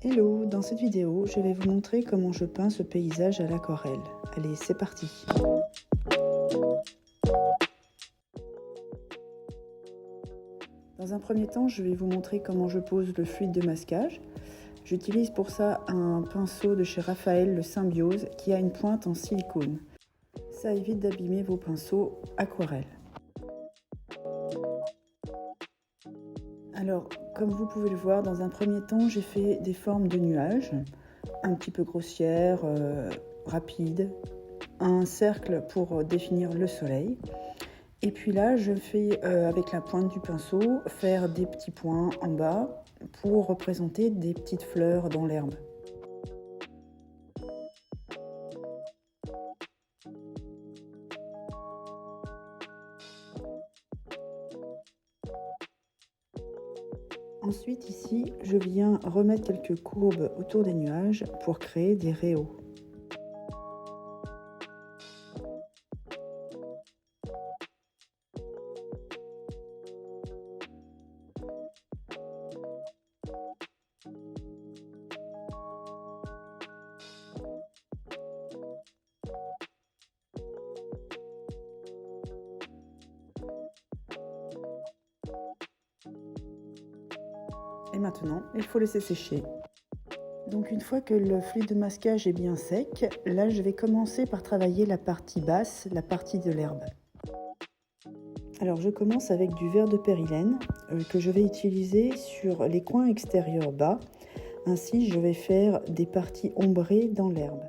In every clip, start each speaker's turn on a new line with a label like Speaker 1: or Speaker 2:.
Speaker 1: Hello, dans cette vidéo, je vais vous montrer comment je peins ce paysage à l'aquarelle. Allez, c'est parti! Dans un premier temps, je vais vous montrer comment je pose le fluide de masquage. J'utilise pour ça un pinceau de chez Raphaël, le Symbiose, qui a une pointe en silicone. Ça évite d'abîmer vos pinceaux aquarelles. Alors, comme vous pouvez le voir, dans un premier temps, j'ai fait des formes de nuages, un petit peu grossières, rapides, un cercle pour définir le soleil. Et puis là, je fais, avec la pointe du pinceau, faire des petits points en bas pour représenter des petites fleurs dans l'herbe. Ensuite, ici, je viens remettre quelques courbes autour des nuages pour créer des rayons. Et maintenant, il faut laisser sécher. Donc une fois que le fluide de masquage est bien sec, là je vais commencer par travailler la partie basse, la partie de l'herbe. Alors je commence avec du verre de périlène que je vais utiliser sur les coins extérieurs bas. Ainsi je vais faire des parties ombrées dans l'herbe.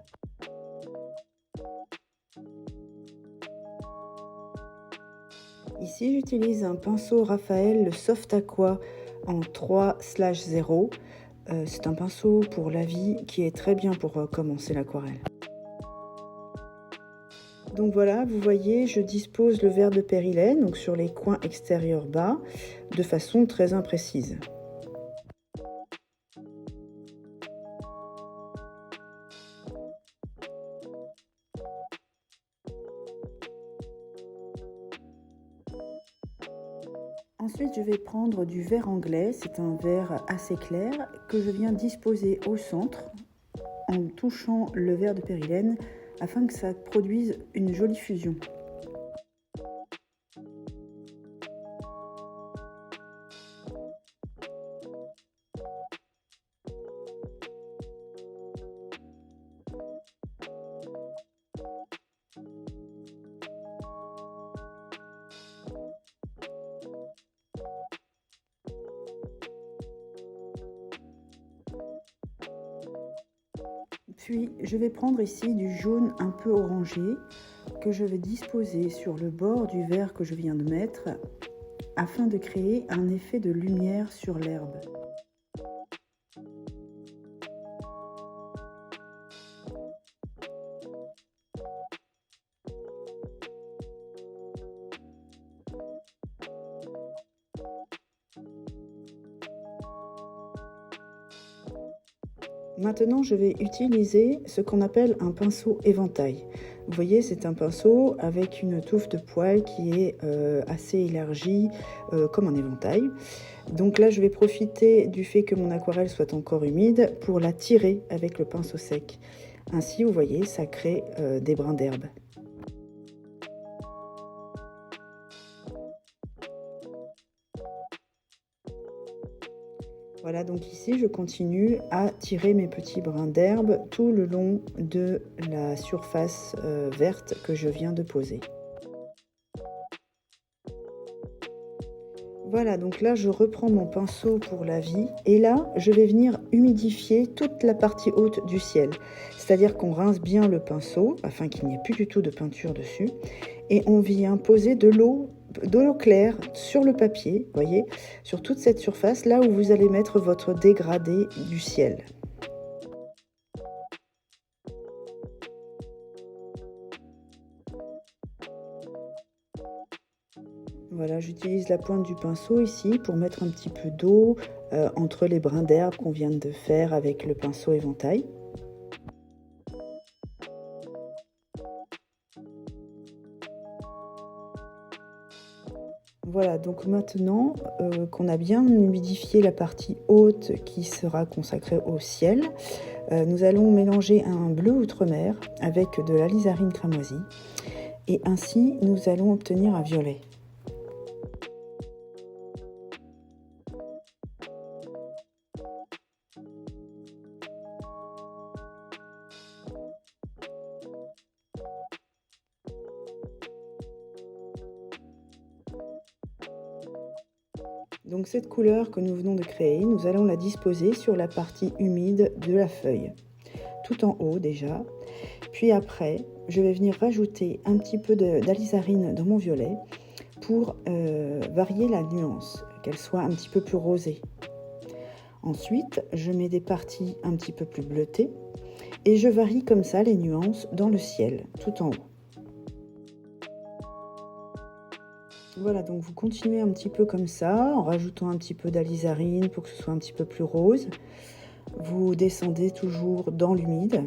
Speaker 1: Ici j'utilise un pinceau Raphaël, le Soft Aqua en 3/0. C'est un pinceau pour la vie qui est très bien pour commencer l'aquarelle. Donc voilà, vous voyez, je dispose le verre de périlène donc sur les coins extérieurs bas de façon très imprécise. Ensuite, je vais prendre du verre anglais, c'est un verre assez clair que je viens disposer au centre en touchant le verre de périlène afin que ça produise une jolie fusion. Puis je vais prendre ici du jaune un peu orangé que je vais disposer sur le bord du verre que je viens de mettre afin de créer un effet de lumière sur l'herbe. Maintenant, je vais utiliser ce qu'on appelle un pinceau éventail. Vous voyez, c'est un pinceau avec une touffe de poils qui est assez élargie, comme un éventail. Donc là, je vais profiter du fait que mon aquarelle soit encore humide pour la tirer avec le pinceau sec. Ainsi, vous voyez, ça crée des brins d'herbe. Voilà, donc ici, je continue à tirer mes petits brins d'herbe tout le long de la surface verte que je viens de poser. Voilà, donc là, je reprends mon pinceau pour la vie. Et là, je vais venir humidifier toute la partie haute du ciel. C'est-à-dire qu'on rince bien le pinceau, afin qu'il n'y ait plus du tout de peinture dessus. Et on vient poser de l'eau claire sur le papier, vous voyez, sur toute cette surface, là où vous allez mettre votre dégradé du ciel. Voilà, j'utilise la pointe du pinceau ici pour mettre un petit peu d'eau entre les brins d'herbe qu'on vient de faire avec le pinceau éventail. Voilà, donc maintenant qu'on a bien humidifié la partie haute qui sera consacrée au ciel, nous allons mélanger un bleu outremer avec de l'alizarine cramoisie et ainsi nous allons obtenir un violet. Donc cette couleur que nous venons de créer, nous allons la disposer sur la partie humide de la feuille, tout en haut déjà. Puis après, je vais venir rajouter un petit peu d'alizarine dans mon violet pour varier la nuance, qu'elle soit un petit peu plus rosée. Ensuite, je mets des parties un petit peu plus bleutées et je varie comme ça les nuances dans le ciel, tout en haut. Voilà, donc vous continuez un petit peu comme ça, en rajoutant un petit peu d'alizarine pour que ce soit un petit peu plus rose. Vous descendez toujours dans l'humide.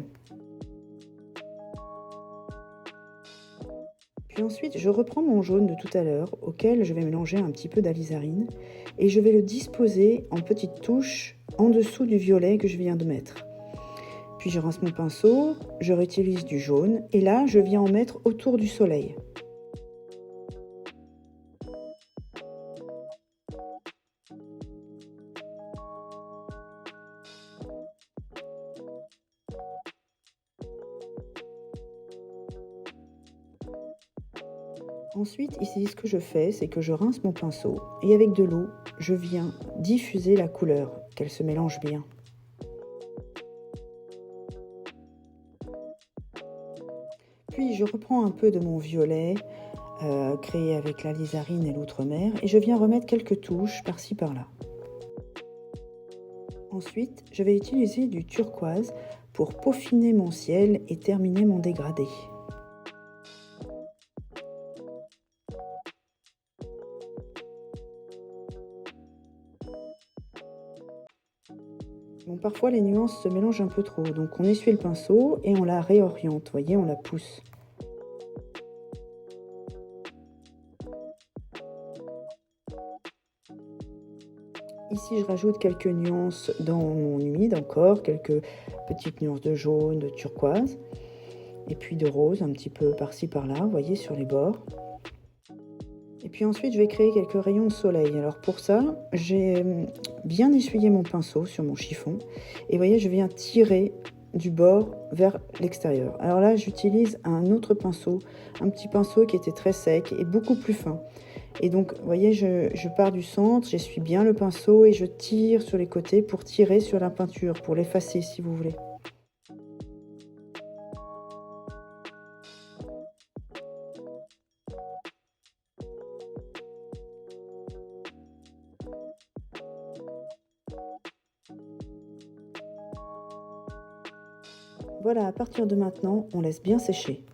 Speaker 1: Puis ensuite, je reprends mon jaune de tout à l'heure, auquel je vais mélanger un petit peu d'alizarine, et je vais le disposer en petites touches en dessous du violet que je viens de mettre. Puis je rince mon pinceau, je réutilise du jaune, et là, je viens en mettre autour du soleil. Ensuite, ici, ce que je fais, c'est que je rince mon pinceau et avec de l'eau, je viens diffuser la couleur, qu'elle se mélange bien. Puis je reprends un peu de mon violet, créé avec l'alizarine et l'outremer, et je viens remettre quelques touches par-ci par-là. Ensuite, je vais utiliser du turquoise pour peaufiner mon ciel et terminer mon dégradé. Bon, parfois les nuances se mélangent un peu trop, donc on essuie le pinceau et on la réoriente, vous voyez, on la pousse. Ici, je rajoute quelques nuances dans mon humide encore, quelques petites nuances de jaune, de turquoise, et puis de rose un petit peu par-ci par-là, vous voyez, sur les bords. Et puis ensuite, je vais créer quelques rayons de soleil. Alors pour ça, j'ai bien essuyé mon pinceau sur mon chiffon. Et vous voyez, je viens tirer du bord vers l'extérieur. Alors là, j'utilise un autre pinceau, un petit pinceau qui était très sec et beaucoup plus fin. Et donc, vous voyez, je pars du centre, j'essuie bien le pinceau et je tire sur les côtés pour tirer sur la peinture, pour l'effacer si vous voulez. Voilà, à partir de maintenant, on laisse bien sécher.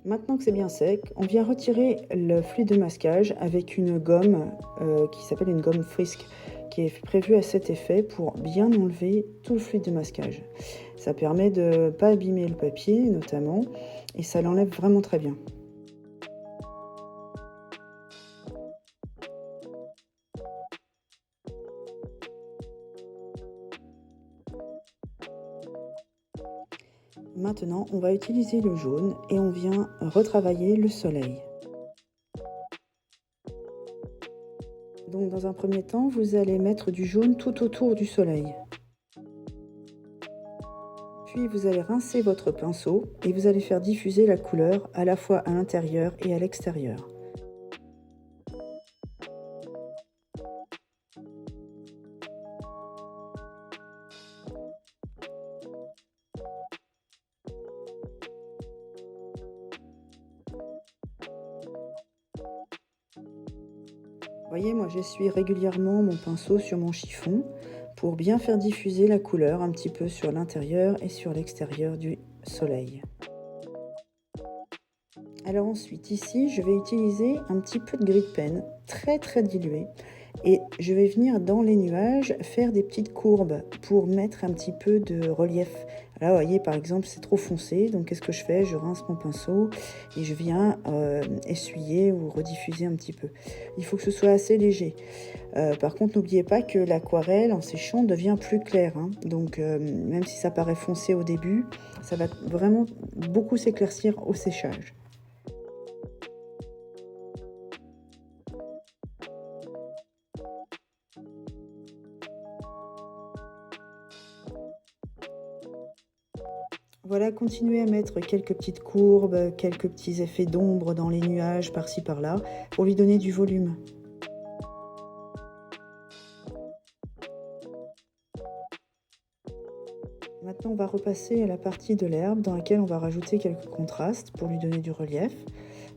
Speaker 1: Maintenant que c'est bien sec, on vient retirer le fluide de masquage avec une gomme qui s'appelle une gomme Frisk, qui est prévue à cet effet pour bien enlever tout le fluide de masquage. Ça permet de ne pas abîmer le papier notamment, et ça l'enlève vraiment très bien. Maintenant, on va utiliser le jaune et on vient retravailler le soleil. Donc dans un premier temps, vous allez mettre du jaune tout autour du soleil. Puis vous allez rincer votre pinceau et vous allez faire diffuser la couleur à la fois à l'intérieur et à l'extérieur. Vous voyez, moi j'essuie régulièrement mon pinceau sur mon chiffon pour bien faire diffuser la couleur un petit peu sur l'intérieur et sur l'extérieur du soleil. Alors ensuite, ici, je vais utiliser un petit peu de gris de pen très dilué et je vais venir dans les nuages faire des petites courbes pour mettre un petit peu de relief Là, vous voyez, par exemple, c'est trop foncé, donc qu'est-ce que je fais? Je rince mon pinceau et je viens essuyer ou rediffuser un petit peu. Il faut que ce soit assez léger. Par contre, n'oubliez pas que l'aquarelle, en séchant, devient plus claire, hein. Donc, même si ça paraît foncé au début, ça va vraiment beaucoup s'éclaircir au séchage. Voilà, continuez à mettre quelques petites courbes, quelques petits effets d'ombre dans les nuages par-ci par-là, pour lui donner du volume. Maintenant, on va repasser à la partie de l'herbe dans laquelle on va rajouter quelques contrastes pour lui donner du relief.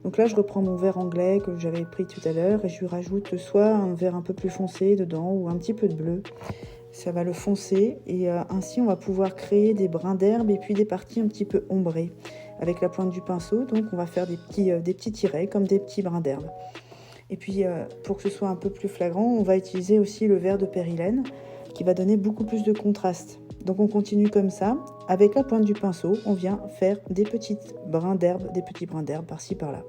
Speaker 1: Donc là, je reprends mon vert anglais que j'avais pris tout à l'heure et je lui rajoute soit un vert un peu plus foncé dedans ou un petit peu de bleu. Ça va le foncer et ainsi, on va pouvoir créer des brins d'herbe et puis des parties un petit peu ombrées avec la pointe du pinceau. Donc, on va faire des petits tirets comme des petits brins d'herbe. Et puis, pour que ce soit un peu plus flagrant, on va utiliser aussi le vert de périlène qui va donner beaucoup plus de contraste. Donc on continue comme ça. Avec la pointe du pinceau, on vient faire des petits brins d'herbe par-ci par-là.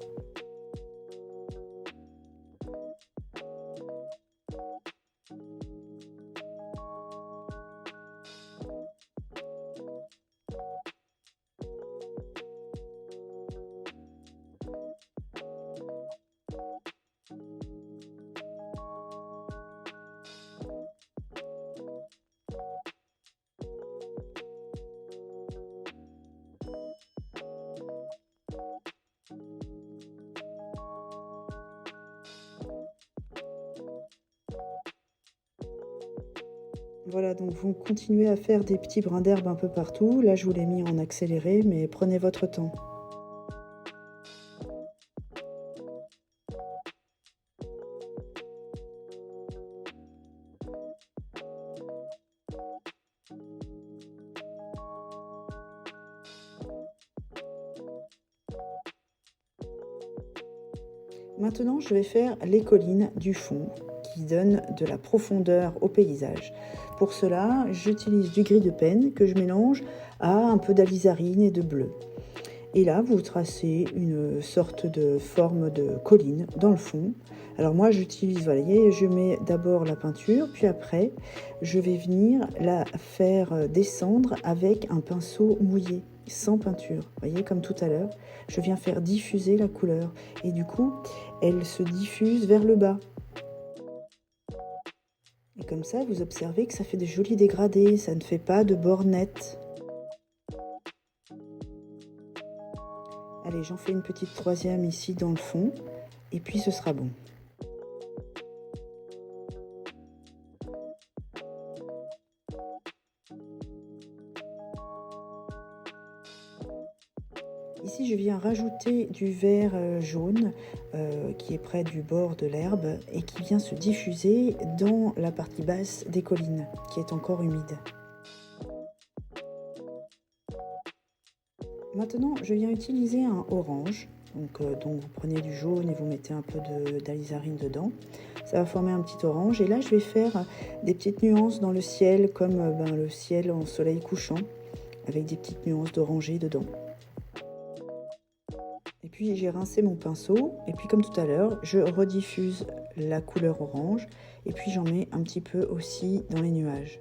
Speaker 1: Voilà, donc vous continuez à faire des petits brins d'herbe un peu partout. Là, je vous l'ai mis en accéléré, mais prenez votre temps. Maintenant, je vais faire les collines du fond qui donnent de la profondeur au paysage. Pour cela, j'utilise du gris de Pen que je mélange à un peu d'alizarine et de bleu. Et là, vous tracez une sorte de forme de colline dans le fond. Alors moi, j'utilise, vous voyez, je mets d'abord la peinture, puis après, je vais venir la faire descendre avec un pinceau mouillé, sans peinture. Vous voyez, comme tout à l'heure, je viens faire diffuser la couleur. Et du coup, elle se diffuse vers le bas. Et comme ça, vous observez que ça fait des jolis dégradés, ça ne fait pas de bords nets. Allez, j'en fais une petite troisième ici dans le fond, et puis ce sera bon. Ici, je viens rajouter du vert jaune qui est près du bord de l'herbe et qui vient se diffuser dans la partie basse des collines, qui est encore humide. Maintenant, je viens utiliser un orange. Donc vous prenez du jaune et vous mettez un peu d'alizarine dedans. Ça va former un petit orange. Et là, je vais faire des petites nuances dans le ciel, comme le ciel en soleil couchant, avec des petites nuances d'orangé dedans. Et puis j'ai rincé mon pinceau. Et puis comme tout à l'heure, je rediffuse la couleur orange. Et puis j'en mets un petit peu aussi dans les nuages.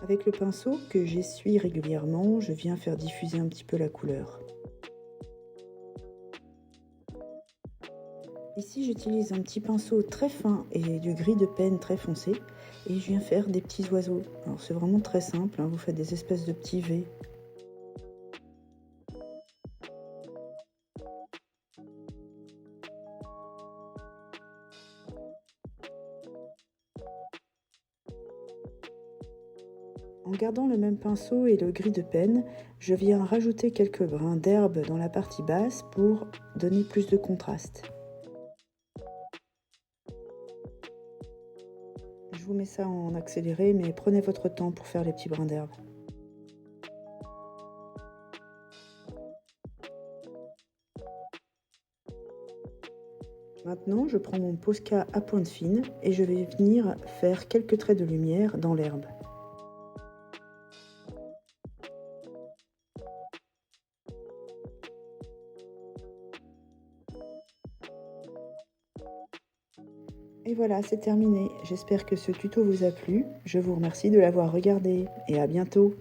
Speaker 1: Avec le pinceau que j'essuie régulièrement, je viens faire diffuser un petit peu la couleur. Ici, j'utilise un petit pinceau très fin et du gris de Pen très foncé et je viens faire des petits oiseaux. Alors c'est vraiment très simple, hein, vous faites des espèces de petits V. En gardant le même pinceau et le gris de Pen, je viens rajouter quelques brins d'herbe dans la partie basse pour donner plus de contraste. Je vous mets ça en accéléré, mais prenez votre temps pour faire les petits brins d'herbe. Maintenant, je prends mon Posca à pointe fine et je vais venir faire quelques traits de lumière dans l'herbe. Et voilà, c'est terminé. J'espère que ce tuto vous a plu. Je vous remercie de l'avoir regardé et à bientôt.